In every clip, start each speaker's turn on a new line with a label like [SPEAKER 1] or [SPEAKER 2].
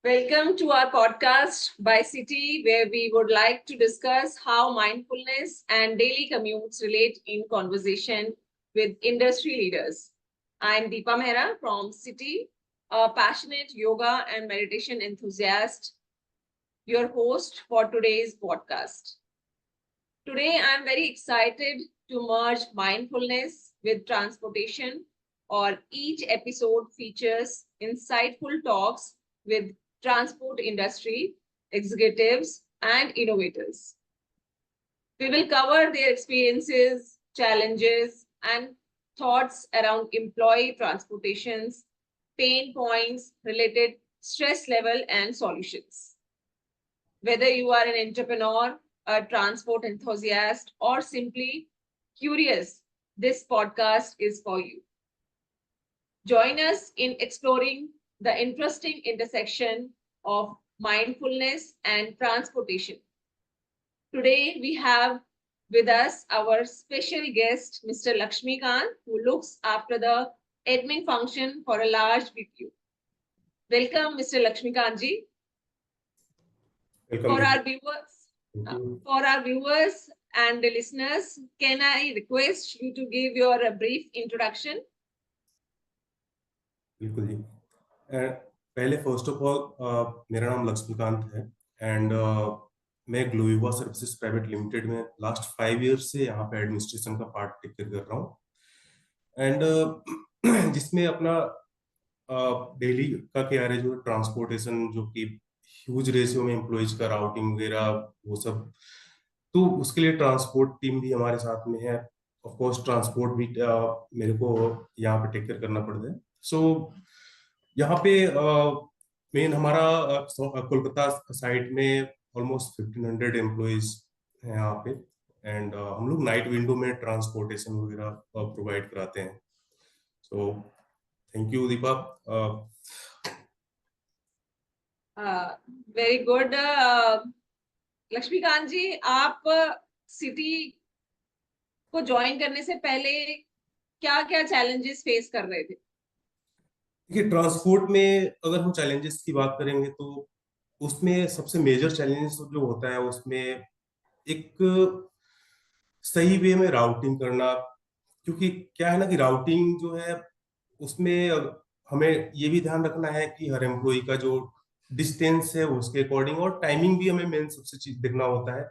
[SPEAKER 1] Welcome to our podcast by City, where we would like to discuss how mindfulness and daily commutes relate in conversation with industry leaders. I'm Deepa Mehra from City, a passionate yoga and meditation enthusiast, your host for today's podcast. Today, I'm very excited to merge mindfulness with transportation, or each episode features insightful talks with transport industry executives and innovators. We will cover their experiences, challenges, and thoughts around employee transportations, pain points related stress level, and solutions. Whether you are an entrepreneur, a transport enthusiast, or simply curious, this podcast is for you. Join us in exploring the interesting intersection of mindfulness and transportation. Today, we have with us our special guest, Mr. Lakshmikant, who looks after the admin function for a large BPO. Welcome, Mr. Lakshmikant ji.
[SPEAKER 2] Welcome.
[SPEAKER 1] For our viewers and the listeners, can I request you to give your brief introduction?
[SPEAKER 2] बिल्कुल जी। पहले first of all मेरा नाम लक्ष्मीकांत है and मैं ग्लोविवा services private limited में last 5 years से यहाँ पे एडमिनिस्ट्रेशन का पार्ट टेक केयर कर रहा हूँ एंड जिसमें अपना डेली का क्या है जो ट्रांसपोर्टेशन जो कि ह्यूज रेशियो में एम्प्लॉइज का राउटिंग वगैरह वो सब, तो उसके लिए ट्रांसपोर्ट टीम भी हमारे साथ में है। ऑफ कोर्स ट्रांसपोर्ट भी मेरे को यहाँ पे टेक केयर करना पड़ता है। सो यहाँ पे मेन हमारा कोलकाता साइट में ऑलमोस्ट 1500 एम्प्लॉइज हैं यहाँ पे एंड हम लोग नाइट विंडो में ट्रांसपोर्टेशन वगैरह प्रोवाइड कराते हैं। So thank you Deepa.
[SPEAKER 1] Very good. Laxmikant ji, आप सिटी को ज्वाइन करने से पहले क्या क्या चैलेंजेस फेस कर रहे थे?
[SPEAKER 2] देखिए, ट्रांसपोर्ट में अगर हम चैलेंजेस की बात करेंगे तो उसमें सबसे मेजर चैलेंजेस जो होता है उसमें एक सही वे में राउटिंग करना, क्योंकि क्या है ना कि राउटिंग जो है उसमें हमें ये भी ध्यान रखना है कि हर एम्प्लॉय का जो डिस्टेंस है उसके अकॉर्डिंग, और टाइमिंग भी हमें मेन सबसे चीज देखना होता है।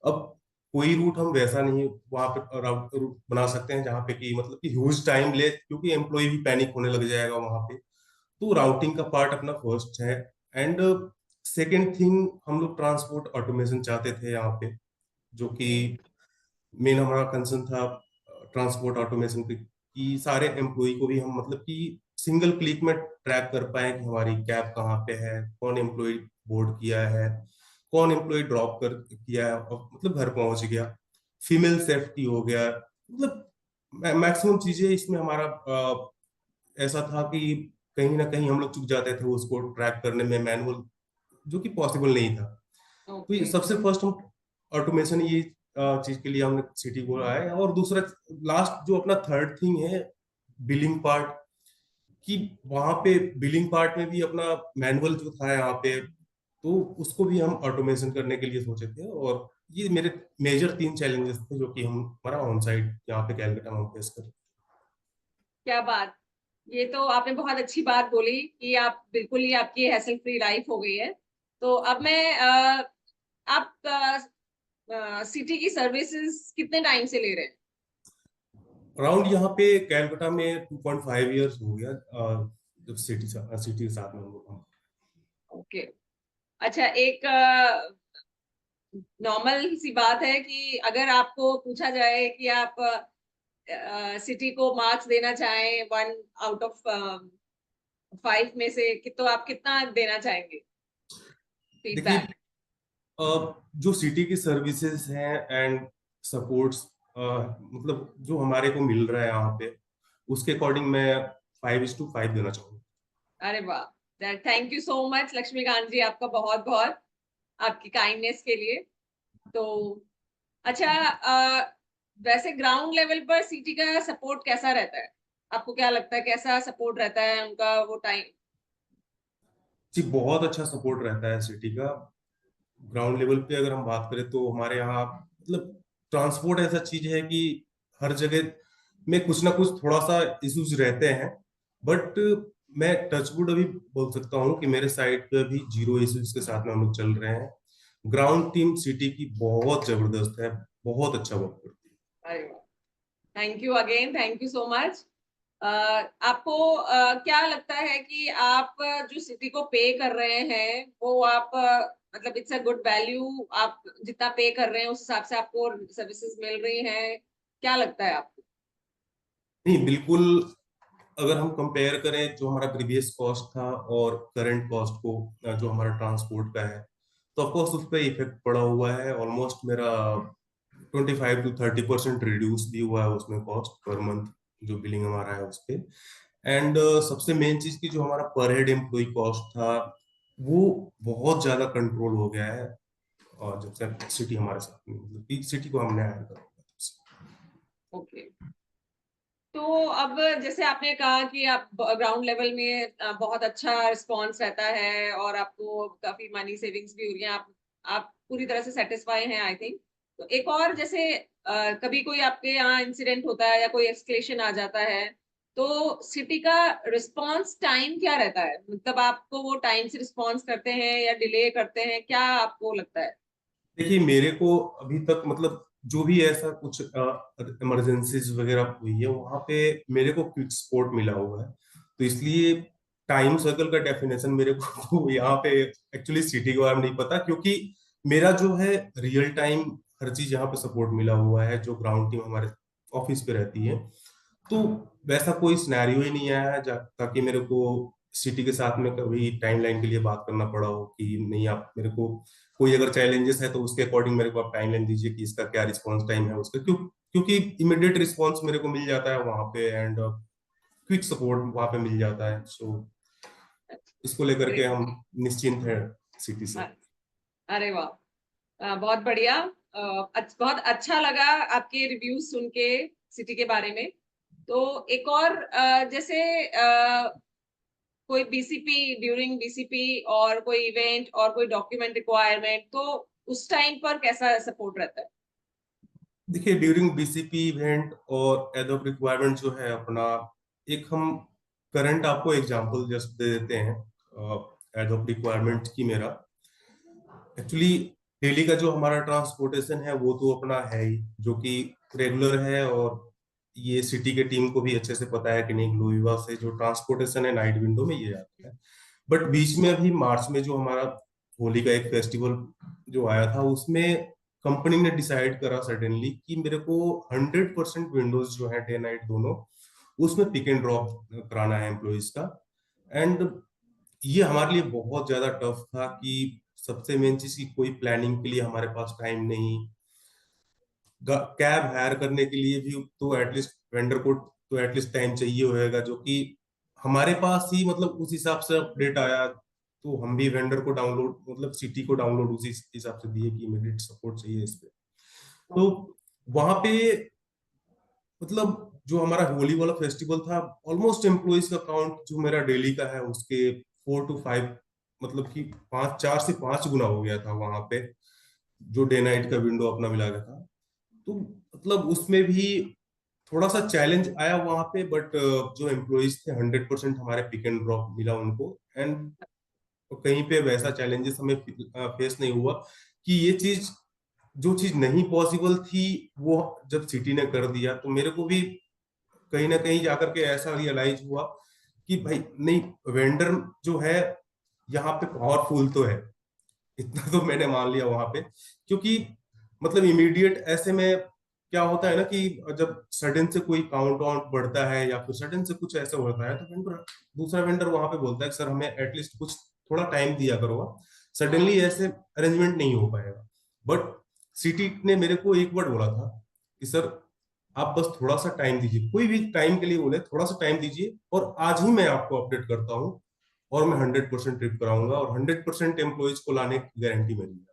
[SPEAKER 2] अब कोई रूट हम वैसा नहीं वहां पे रूट बना सकते हैं जहाँ पे कि मतलब कि ह्यूज टाइम ले, क्योंकि एम्प्लॉय भी पैनिक होने लग जाएगा वहां पे। तो राउटिंग का पार्ट अपना फर्स्ट है एंड सेकेंड थिंग, हम लोग ट्रांसपोर्ट ऑटोमेशन चाहते थे यहाँ पे, जो कि मेन हमारा कंसर्न था ट्रांसपोर्ट ऑटोमेशन पे, कि सारे एम्प्लॉय को भी हम मतलब कि सिंगल क्लिक में ट्रैक कर पाए कि हमारी कैब कहाँ पे है, कौन एम्प्लॉय बोर्ड किया है, कौन एम्प्लॉय ड्रॉप कर किया है और मतलब घर पहुंच गया, फीमेल सेफ्टी हो गया, मतलब मैक्सिमम चीजें इसमें हमारा ऐसा था कि कहीं ना कहीं हम लोग चुक जाते थे उसको ट्रैक करने में मैनुअल, जो कि पॉसिबल नहीं था। तो ये सबसे फर्स्ट हम ऑटोमेशन ये चीज के लिए हमने सिटी को आया है। और दूसरा लास्ट जो अपना थर्ड थिंग है बिलिंग पार्ट, कि वहां पे बिलिंग पार्ट में भी अपना मैनुअल जो था यहाँ पे, तो उसको भी हम ऑटोमेशन करने के लिए सोचे थे। और ये मेरे मेजर 3 चैलेंजेस थे जो कि हम हमारा ऑन साइट यहाँ पे कैलकाटा में फेस कर।
[SPEAKER 1] क्या बात, ये तो आपने बहुत अच्छी बात बोली कि आप बिल्कुल ही आपकी हैसल फ्री लाइफ हो गई है। तो अब मैं आप सिटी की सर्विसेज कितने टाइम से ले रहे हैं?
[SPEAKER 2] अराउंड यहाँ पे कैलकाटा में 2.5 इयर्स हो गया जब सिटी के साथ में हम लोग।
[SPEAKER 1] ओके, अच्छा, एक नॉर्मल सी बात है कि अगर आपको पूछा जाए कि आप सिटी को मार्क्स देना चाहें 1 आउट ऑफ 5 में से, तो आप कितना देना चाहेंगे
[SPEAKER 2] देखिए,
[SPEAKER 1] फीडबैक?
[SPEAKER 2] जो सिटी की सर्विसेज हैं एंड सपोर्ट्स मतलब जो हमारे को मिल रहा है यहाँ पे, उसके अकॉर्डिंग मैं 5:5 देना चाहूंगा।
[SPEAKER 1] अरे वाह, thank you so much Laxmikant ji, आपका बहुत बहुत आपकी काइंडनेस के लिए। तो अच्छा, वैसे ग्राउंड लेवल पर सिटी का सपोर्ट कैसा रहता है? आपको क्या लगता है कैसा सपोर्ट रहता है उनका वो टाइम?
[SPEAKER 2] जी बहुत अच्छा सपोर्ट रहता है सिटी का। ग्राउंड लेवल पे अगर हम बात करें तो हमारे यहाँ मतलब ट्रांसपोर्ट ऐसा चीज है कि हर जगह में कुछ ना कुछ थोड़ा सा इश्यूज रहते हैं, बट मैं टचवुड अभी बोल सकता हूँ कि मेरे साइड पे अभी जीरो इश्यूज के साथ में हम लोग चल रहे हैं। ग्राउंड टीम सिटी की बहुत जबरदस्त है, बहुत अच्छा वर्क करती है।
[SPEAKER 1] अरे thank you again, thank you so much. आपको क्या लगता है कि आप जो सिटी को पे कर रहे हैं वो आप मतलब इट्स अ गुड वैल्यू, आप जितना पे कर रहे हैं उस हिसाब से आपको सर्विसेज मिल रही हैं, क्या लगता है आपको?
[SPEAKER 2] नहीं बिल्कुल, अगर हम कंपेयर करें जो हमारा प्रीवियस कॉस्ट था और करंट कॉस्ट को, जो हमारा ट्रांसपोर्ट का है, तो ऑफकोर्स उस पर इफेक्ट पड़ा हुआ है। ऑलमोस्ट मेरा 25 to 30% रिड्यूस भी हुआ है उसमें कॉस्ट पर मंथ, जो बिलिंग हमारा है उस पे। एंड सबसे मेन चीज की जो हमारा पर हेड एम्प्लॉय कॉस्ट था वो बहुत ज्यादा कंट्रोल हो गया है। और जब से सिटी हमारे साथ में, मतलब सिटी को हमने हायर करा।
[SPEAKER 1] ओके, तो अब जैसे आपने कहा कि आप ग्राउंड लेवल में बहुत अच्छा रिस्पॉन्स रहता है और आपको काफी मनी सेविंग्स भी हो रही है, आप पूरी तरह से सेटिस्फाई हैं आई थिंक। तो एक और जैसे कभी कोई आपके यहाँ इंसिडेंट होता है या कोई एस्केलेशन आ जाता है, तो सिटी का रिस्पॉन्स टाइम क्या रहता है? मतलब आपको वो टाइम से रिस्पॉन्स करते हैं या डिले करते हैं, क्या आपको लगता है?
[SPEAKER 2] देखिए मेरे को अभी तक मतलब जो भी ऐसा कुछ इमरजेंसीज वगैरह हुई है वहां पे मेरे को क्विक सपोर्ट मिला हुआ है। तो इसलिए टाइम सर्कल का डेफिनेशन मेरे को यहाँ पे एक्चुअली सिटी के बारे में नहीं पता, क्योंकि मेरा जो है रियल टाइम हर चीज यहाँ पे सपोर्ट मिला हुआ है, जो ग्राउंड टीम हमारे ऑफिस पे रहती है। तो वैसा कोई सिनेरियो ही नहीं आया है ताकि मेरे को सिटी के साथ में कभी टाइमलाइन के लिए बात करना पड़ा हो कि नहीं आप मेरे को कोई अगर चैलेंजेस है तो उसके अकॉर्डिंग मेरे को आप टाइमलाइन दीजिए कि इसका क्या रिस्पॉन्स टाइम है उसका, क्योंकि इमिडिएट रिस्पॉन्स मेरे को मिल जाता है वहां पे एंड क्विक सपोर्ट वहां पे मिल जाता है। सो इसको लेकर के
[SPEAKER 1] ग्रेट।
[SPEAKER 2] हम निश्चिंत हैं सिटी से।
[SPEAKER 1] अरे वाह, बहुत बढ़िया। बहुत अच्छा लगा आपके रिव्यूज सुन के सिटी के बारे में। तो एक और जैसे कोई बीसीपी, ड्यूरिंग बीसीपी और कोई इवेंट और कोई डॉक्यूमेंट रिक्वायरमेंट, तो उस टाइम पर कैसा सपोर्ट रहता है?
[SPEAKER 2] देखिए ड्यूरिंग बीसीपी इवेंट और एडॉक रिक्वायरमेंट जो है अपना, एक हम करंट आपको एग्जांपल जस्ट दे देते हैं एडॉक रिक्वायरमेंट की। मेरा एक्चुअली डेली का जो हमारा ट्रांसपोर्टेशन है वो तो अपना है ही, जो कि रेगुलर है, और ये सिटी के टीम को भी अच्छे से पता है कि नहीं ग्लोईवा से जो ट्रांसपोर्टेशन है नाइट विंडो में ये आता है। बट बीच में अभी मार्च में जो हमारा होली का एक फेस्टिवल जो आया था उसमें कंपनी ने डिसाइड करा सडनली कि मेरे को 100% विंडोज जो है डे नाइट दोनों उसमें पिक एंड ड्रॉप कराना है एम्प्लॉइज का। एंड ये हमारे लिए बहुत ज्यादा टफ था कि सबसे मेन चीज की कोई प्लानिंग के लिए हमारे पास टाइम नहीं, कैब हायर करने के लिए भी तो एटलीस्ट वेंडर को तो एटलीस्ट टाइम चाहिए होएगा, जो कि हमारे पास ही मतलब उस हिसाब से अपडेट आया तो हम भी वेंडर को डाउनलोड मतलब सिटी को डाउनलोड उसी हिसाब से दिए कि इमीडिएट सपोर्ट चाहिए इस पे। तो वहां पे मतलब जो हमारा होली वाला फेस्टिवल था, ऑलमोस्ट एम्प्लॉइज का काउंट जो मेरा डेली का है उसके 4 to 5, मतलब कि 4 से 5 गुना हो गया था वहां पे, जो डे नाइट का विंडो अपना मिला गया था। तो मतलब उसमें भी थोड़ा सा चैलेंज आया वहां पे, बट जो एम्प्लॉइज थे 100% हमारे पिक एंड ड्रॉप मिला उनको। एंड कहीं पे वैसा चैलेंजेस हमें फेस नहीं हुआ कि ये चीज जो चीज नहीं पॉसिबल थी वो जब सिटी ने कर दिया तो मेरे को भी कहीं ना कहीं जाकर के ऐसा रियलाइज हुआ कि भाई नहीं, वेंडर जो है यहाँ पे पावरफुल तो है, इतना तो मैंने मान लिया वहां पे। क्योंकि मतलब इमीडिएट ऐसे में क्या होता है ना कि जब सडन से कोई काउंट वाउंट बढ़ता है या फिर सडन से कुछ ऐसा होता है तो वेंडर, दूसरा वेंडर वहां पे बोलता है कि सर हमें एटलीस्ट कुछ थोड़ा टाइम दिया करो,
[SPEAKER 1] हाँ
[SPEAKER 2] सडनली ऐसे अरेंजमेंट नहीं हो पाएगा। बट सिटी ने मेरे को एक वर्ड बोला था कि सर आप बस थोड़ा सा टाइम दीजिए, कोई भी टाइम के लिए बोले थोड़ा सा टाइम दीजिए और आज ही मैं आपको अपडेट करता हूँ और मैं 100% ट्रिप कराऊंगा और 100% एम्प्लॉइज को लाने की गारंटी मेरी है।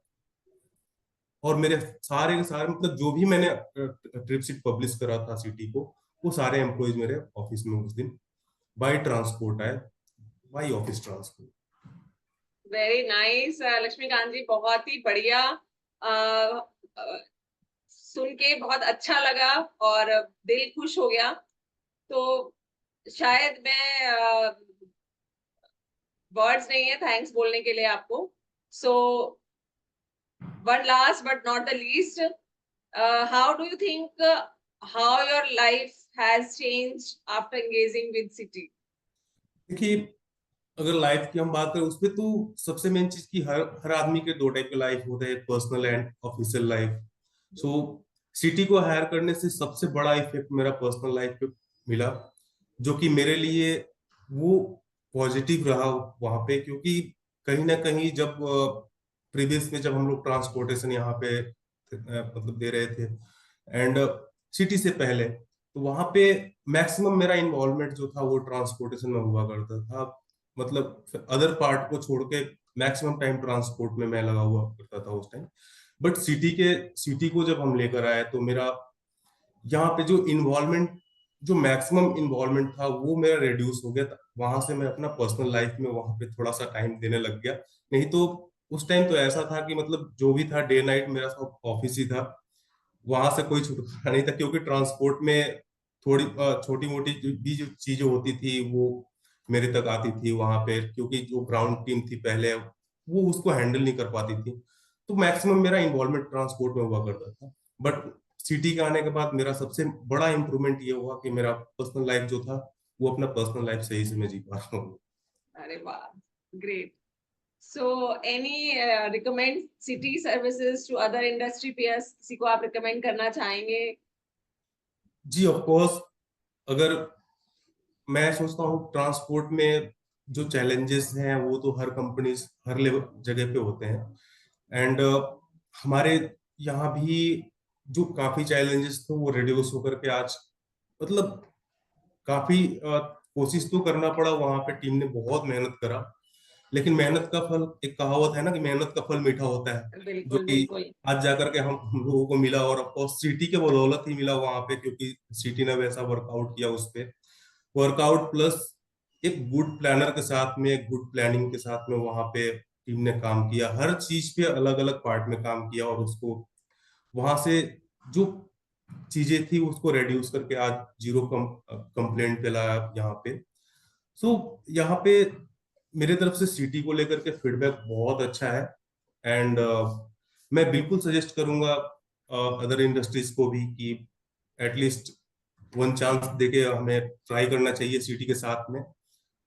[SPEAKER 2] और मेरे सारे के सारे मतलब जो भी मैंने ट्रिप शीट पब्लिश करा था सिटी को, वो सारे एम्प्लॉइज मेरे ऑफिस में उस दिन बाई ट्रांसपोर्ट आए, by office transport.
[SPEAKER 1] Very nice Laxmikant ji, बहुत ही बढ़िया। सुन के बहुत अच्छा लगा और दिल खुश हो गया। तो शायद मैं वर्ड्स नहीं है थैंक्स बोलने के लिए आपको। So one last but not the least, how do you think how your life has changed after engaging with city?
[SPEAKER 2] देखिए, अगर लाइफ की हम बात करें उसमें तो सबसे मेन चीज की हर हर आदमी के दो टाइप के लाइफ होते हैं, personal and official life. So city को हायर करने से सबसे बड़ा इफेक्ट मेरा पर्सनल लाइफ पे मिला, जो कि मेरे लिए वो पॉजिटिव रहा वहां पे, क्योंकि कहीं ना कहीं जब प्रीवियस में जब हम लोग ट्रांसपोर्टेशन यहाँ पे मतलब दे रहे थे एंड सिटी से पहले, तो वहां पे मैक्सिमम मेरा इन्वॉल्वमेंट जो था वो ट्रांसपोर्टेशन में हुआ करता था। मतलब अदर पार्ट को छोड़ के मैक्सिमम टाइम ट्रांसपोर्ट में मैं लगा हुआ करता था उस टाइम। बट सिटी को जब हम लेकर आए तो मेरा यहाँ पे जो इन्वॉल्वमेंट, जो मैक्सिमम इन्वॉल्वमेंट था वो मेरा रिड्यूस हो गया था। वहां से मैं अपना पर्सनल लाइफ में वहां पे थोड़ा सा टाइम देने लग गया। नहीं तो उस टाइम तो ऐसा था कि मतलब जो भी था डे नाइट मेरा सब ऑफिस ही था, वहां से कोई छुटकारा नहीं था, क्योंकि ट्रांसपोर्ट में थोड़ी छोटी मोटी भी जो चीजें होती थी वो मेरे तक आती थी वहां पे, क्योंकि जो ग्राउंड टीम थी पहले वो उसको हैंडल नहीं कर पाती थी। तो मैक्सिमम मेरा इन्वॉल्वमेंट ट्रांसपोर्ट में हुआ करता था। बट सिटी के आने के बाद मेरा सबसे बड़ा इंप्रूवमेंट ये हुआ कि मेरा पर्सनल लाइफ जो था वो अपना पर्सनल लाइफ सही से मैं जी पा रहा हूँ।
[SPEAKER 1] अरे वाह, great. So any recommend city services to other industry peers? किसी को आप रिकमेंड करना चाहेंगे?
[SPEAKER 2] जी ऑफ कोर्स, अगर मैं सोचता हूँ ट्रांसपोर्ट में जो चैलेंजेस हैं वो तो हर कंपनी हर लेवल जगह पे होते हैं एंड हमारे यहाँ भी जो काफी चैलेंजेस थे वो रिड्यूस होकर के आज मतलब काफी कोशिश तो करना पड़ा, वहां पे टीम ने बहुत मेहनत करा, लेकिन मेहनत का फल, एक कहावत है ना कि मेहनत का फल मीठा होता है, जो
[SPEAKER 1] बिल्कुल
[SPEAKER 2] कि
[SPEAKER 1] बिल्कुल।
[SPEAKER 2] आज जाकर के हम लोगों को मिला। और ऑफकोर्स सिटी के बदौलत ही मिला वहां पे, क्योंकि सिटी ने वैसा वर्कआउट किया उस पे, वर्कआउट प्लस एक गुड प्लानर के साथ में, एक गुड प्लानिंग के साथ में वहां पे टीम ने काम किया, हर चीज पे अलग अलग पार्ट में काम किया और उसको वहां से जो चीजें थी उसको रिड्यूस करके आज जीरो कंप्लेंट पे लाया यहाँ पे। सो यहाँ पे मेरे तरफ से सिटी को लेकर के फीडबैक बहुत अच्छा है एंड मैं बिल्कुल सजेस्ट करूंगा अदर इंडस्ट्रीज को भी कि एटलीस्ट वन चांस देके हमें ट्राई करना चाहिए सिटी के साथ में।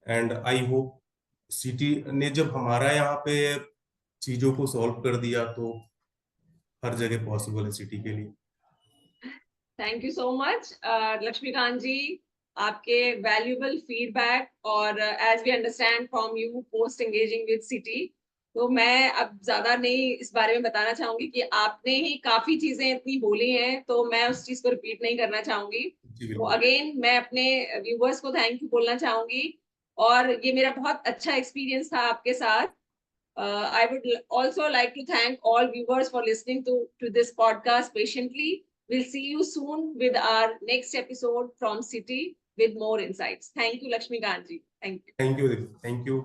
[SPEAKER 2] एंड आई होप सिटी ने जब हमारा यहाँ पे चीजों को सॉल्व कर दिया तो हर जगह पॉसिबल है सिटी के लिए।
[SPEAKER 1] Thank you so much Laxmikant ji, आपके वैल्यूबल फीडबैक और as we understand from you post engaging with city, तो मैं अब ज्यादा नहीं इस बारे में बताना चाहूंगी कि आपने ही काफी चीजें इतनी बोली हैं, तो मैं उस चीज को रिपीट नहीं करना चाहूंगी।
[SPEAKER 2] जी
[SPEAKER 1] तो
[SPEAKER 2] बिल्कुल।
[SPEAKER 1] अगेन मैं अपने व्यूवर्स को थैंक यू बोलना चाहूंगी, और ये मेरा बहुत अच्छा एक्सपीरियंस था आपके साथ। I would also like to thank all viewers for listening to this podcast patiently. We'll see you soon with our next episode from City with more insights. Thank you, Lakshmi Ganji. Thank you.
[SPEAKER 2] Thank you, thank you.